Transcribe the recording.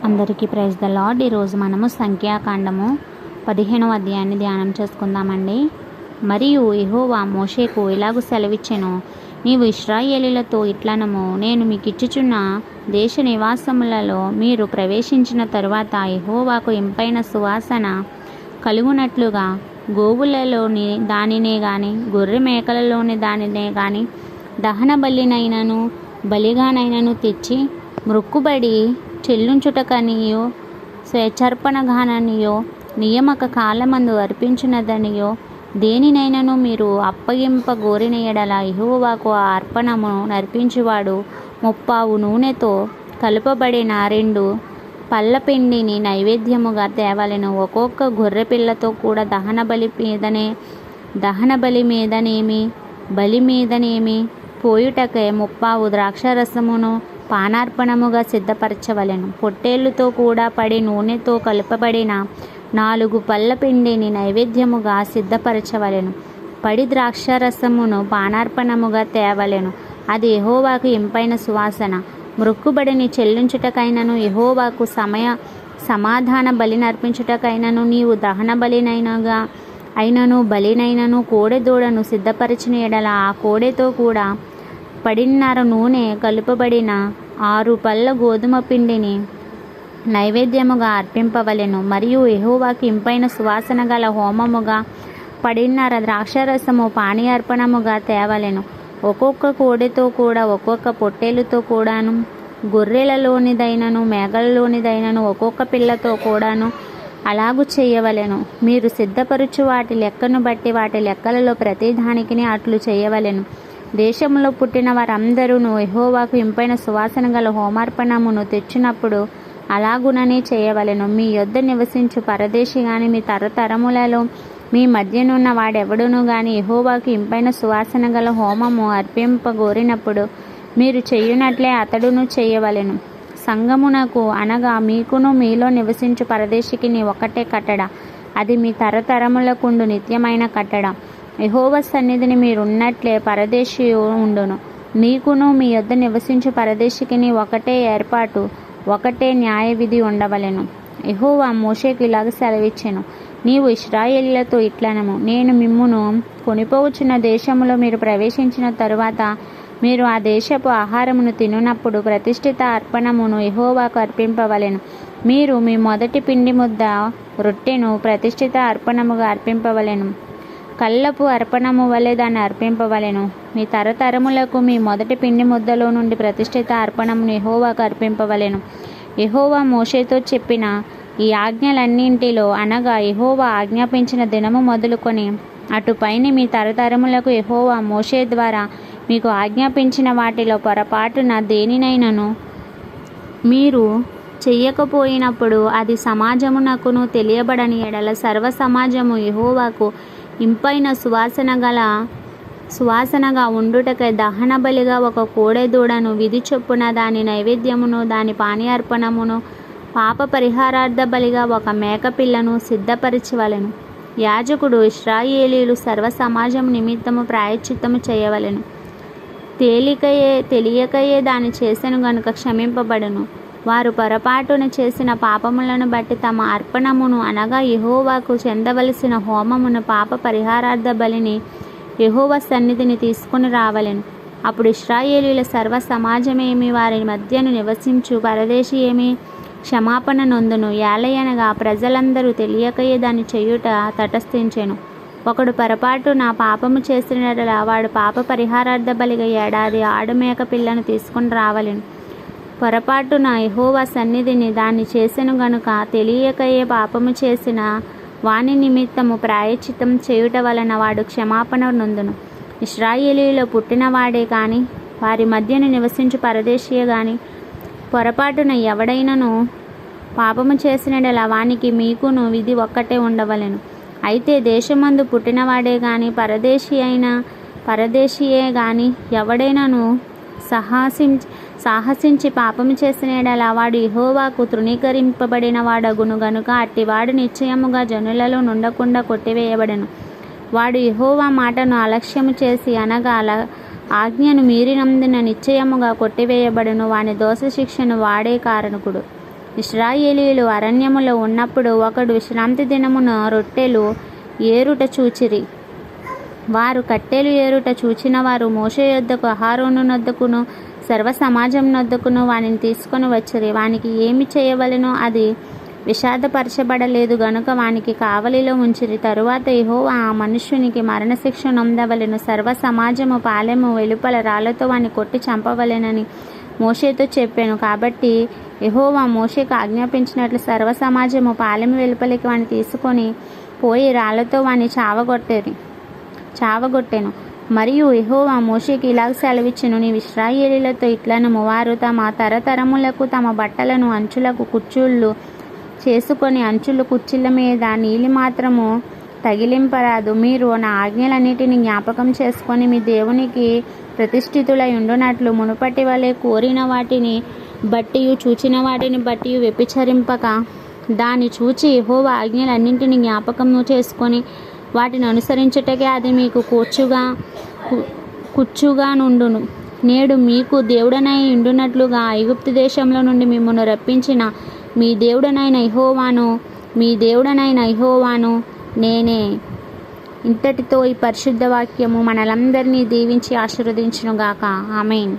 అందరికీ praise the lord. ఈరోజు మనము సంఖ్యాకాండము 15వ అధ్యాయాన్ని ధ్యానం చేసుకుందామండి. మరియు యెహోవా మోషేకు ఇలాగు సెలవిచ్చెను, నీవు ఇశ్రాయేలీలతో ఇట్లనము, నేను మీకిచ్చుచున్న దేశ నివాసములలో మీరు ప్రవేశించిన తరువాత యెహోవాకు ఇంపైన సువాసన కలుగునట్లుగా గోవులలోని దానినే గాని గొర్రె మేకలలోని దానినే గాని దహన బలినైనను బలిగానైనను తెచ్చి మ్రొక్కుబడి చెల్లించుటకనియో స్వేచ్ఛార్పణగాననియో నియమక కాలమందు అర్పించినదనియో దేనినైనను మీరు అప్పగింపగోరిన ఎడల యెహోవాకు ఆ అర్పణమును నర్పించువాడు 30 నూనెతో కలుపబడిన 2 పళ్ళ పిండిని నైవేద్యముగా తేవలెను. ఒక్కొక్క గొర్రె పిల్లతో కూడా దహన బలి మీదనేమి బలి మీదనేమి పోయుటకై 30 ద్రాక్షరసమును పానార్పణముగా సిద్ధపరచవలెను. పొట్టేళ్లతో కూడా పడి నూనెతో కలుపబడిన 4 పళ్ళ పిండిని నైవేద్యముగా సిద్ధపరచవలెను. పడి ద్రాక్షరసమును పానార్పణముగా తేవలెను. అది యెహోవాకు ఇంపైన సువాసన. మ్రొక్కుబడిని చెల్లించుటకైనను యెహోవాకు సమాధాన బలినర్పించుటకైనను నీవు దహన బలినైనగా అయినను బలినైనను కోడెదూడను సిద్ధపరిచిన ఎడల ఆ కోడెతో కూడా 10 నూనె కలుపబడిన 6 పళ్ళ గోధుమ పిండిని నైవేద్యముగా అర్పింపవలెను. మరియు యెహోవాకి ఇంపైన సువాసన గల హోమముగా 10 ద్రాక్షరసము పానీయార్పణముగా తేవలెను. ఒక్కొక్క కోడెతో కూడా ఒక్కొక్క పొట్టేలుతో కూడాను గొర్రెలలోనిదైనను మేకలలోనిదైనను ఒక్కొక్క పిల్లతో కూడాను అలాగు చేయవలెను. మీరు సిద్ధపరచు వాటి లెక్కను బట్టి వాటి లెక్కలలో ప్రతిదానికిని అట్లు చేయవలెను. దేశంలో పుట్టిన వారందరూ యెహోవాకు ఇంపైన సువాసన గల హోమార్పణమును తెచ్చినప్పుడు అలాగుననే చేయవలెను. మీ యొద్ద నివసించు పరదేశి గాని మీ తరతరములలో మీ మధ్యనున్న వాడెవడును గాని యెహోవాకు ఇంపైన సువాసన గల హోమము అర్పింపగోరినప్పుడు మీరు చెయ్యునట్లే అతడును చేయవలెను. సంగమునకు అనగా మీకును మీలో నివసించు పరదేశికిని ఒకటే కట్టడ, అది మీ తరతరములకుండు నిత్యమైన కట్టడ. యెహోవా సన్నిధిని మీరున్నట్లే పరదేశి ఉండును. మీకును మీ యొద్ద నివసించు పరదేశికిని ఒకటే ఏర్పాటు, ఒకటే న్యాయ విధి ఉండవలెను. యెహోవా మోషేకు ఇలాగ సెలవిచ్చెను, నీవు ఇశ్రాయేలీలతో ఇట్లనము, నేను మిమ్మును కొనిపోవచ్చున్న దేశములో మీరు ప్రవేశించిన తరువాత మీరు ఆ దేశపు ఆహారమును తినునప్పుడు ప్రతిష్ఠిత అర్పణమును యెహోవాకు అర్పింపవలెను. మీరు మీ మొదటి పిండి ముద్ద రొట్టెను ప్రతిష్ఠిత అర్పణముగా అర్పింపవలెను. కళ్ళపు అర్పణము వలె దాన్ని అర్పింపవలెను. మీ తరతరములకు మీ మొదటి పిండి ముద్దలో నుండి ప్రతిష్ఠిత అర్పణమును యెహోవాకు అర్పింపవలెను. యెహోవా మోషేతో చెప్పిన ఈ ఆజ్ఞలన్నింటిలో అనగా యెహోవా ఆజ్ఞాపించిన దినము మొదలుకొని అటుపైన మీ తరతరములకు యెహోవా మోషే ద్వారా మీకు ఆజ్ఞాపించిన వాటిలో పొరపాటున దేనినైనను మీరు చెయ్యకపోయినప్పుడు అది సమాజమునకును తెలియబడని ఎడల సర్వ సమాజము యెహోవాకు ఇంపైన సువాసనగా ఉండుటకై దహన బలిగా ఒక కోడెదూడను విధి చొప్పున దాని నైవేద్యమును దాని పానీయార్పణమును పాప పరిహారార్థ బలిగా ఒక మేకపిల్లను సిద్ధపరచవలెను. యాజకుడు ఇశ్రాయేలీలు సర్వ సమాజము నిమిత్తము ప్రాయశ్చిత్తము చేయవలెను. తెలియకయే దాన్ని చేసెను గనుక క్షమింపబడును. వారు పొరపాటున చేసిన పాపములను బట్టి తమ అర్పణమును అనగా యెహోవాకు చెందవలసిన హోమమును పాప పరిహారార్థ బలిని యెహోవా సన్నిధిని తీసుకుని రావలెను. అప్పుడు ఇశ్రాయేలీల సర్వ సమాజమేమి వారి మధ్యను నివసించు పరదేశి ఏమి క్షమాపణ నొందును. ఏలయనగా ప్రజలందరూ తెలియకయే దాన్ని చేయుట తటస్థించెను. ఒకడు పొరపాటున పాపము చేసినట్లా వాడు పాప పరిహారార్థ బలిగా 1 ఏడాది ఆడమేక పిల్లను తీసుకుని రావలెను. పొరపాటున యెహోవా సన్నిధిని దాన్ని చేసెను గనుక తెలియకయే పాపము చేసిన వాని నిమిత్తము ప్రాయశ్చిత్తం చేయుట వలన వాడు క్షమాపణ నొందును. ఇశ్రాయేలీలో పుట్టినవాడే కానీ వారి మధ్యను నివసించు పరదేశీయే గాని పొరపాటున ఎవడైనను పాపము చేసినడలా వానికి మీకును విధి ఒక్కటే ఉండవలెను. అయితే దేశమందు పుట్టినవాడే గాని పరదేశీయే గాని ఎవడైనను సాహసించి పాపము చేసిన ఎడల వాడు యెహోవాకు తృణీకరింపబడిన వాడగును గనుక అట్టివాడు నిశ్చయముగా జనులలో నుండకుండా కొట్టివేయబడెను. వాడు యెహోవా మాటను అలక్ష్యము చేసి అనగా ఆజ్ఞను మీరినందున నిశ్చయముగా కొట్టివేయబడును. వాని దోష శిక్షను వాడే కారణకుడు. ఇశ్రాయేలీయులు అరణ్యములో ఉన్నప్పుడు ఒకడు విశ్రాంతి దినమున రొట్టెలు ఏరుట చూచిరి. వారు కట్టెలు ఏరుట చూచిన వారు మోషే యొద్దకు అహరోను నొద్దకును సర్వ సమాజం నొద్దకును వానిని తీసుకొని వచ్చిరి. వానికి ఏమి చేయవలెనో అది విషాదపరచబడలేదు గనుక వానికి కావలిలో ఉంచిరి. తరువాత యెహోవా ఆ మనుష్యునికి మరణశిక్ష నొందవలెను, సర్వ సమాజము పాలెము వెలుపల రాళ్లతో వాని కొట్టి చంపవలెనని మోషేతో చెప్పాను. కాబట్టి యెహోవా మోషేకు ఆజ్ఞాపించినట్లు సర్వ సమాజము పాలెము వెలుపలికి వాని తీసుకొని పోయి రాళ్లతో వాని చావగొట్టెను. మరియు యెహోవా మోషేకి ఇలాగ సెలవిచ్చెను, నీవు ఇశ్రాయేలీయులతో ఇట్లనము, వారు తమ తరతరములకు తమ బట్టలను అంచులకు కుచ్చుళ్ళు చేసుకొని అంచులు కుర్చీల మీద నీలి మాత్రము తగిలింపరాదు. మీరు నా ఆజ్ఞలన్నిటిని జ్ఞాపకం చేసుకొని మీ దేవునికి ప్రతిష్ఠితులై ఉండునట్లు మునుపటి వలె కోరిన వాటిని బట్టియు చూచిన వాటిని బట్టియు వ్యభిచరింపక దాన్ని చూచి యెహోవా ఆజ్ఞలన్నింటినీ జ్ఞాపకము చేసుకొని వాటిని అనుసరించుటకే అది మీకు కుచ్చుగా నుండును. నేడు మీకు దేవుడనై ఉండునట్లుగా ఐగుప్తు దేశంలో నుండి మిమ్మును రప్పించిన మీ దేవుడనైన యెహోవాను నేనే. ఇంతటితో ఈ పరిశుద్ధ వాక్యము మనలందరినీ దీవించి ఆశీర్వదించునుగాక. ఆమేన్.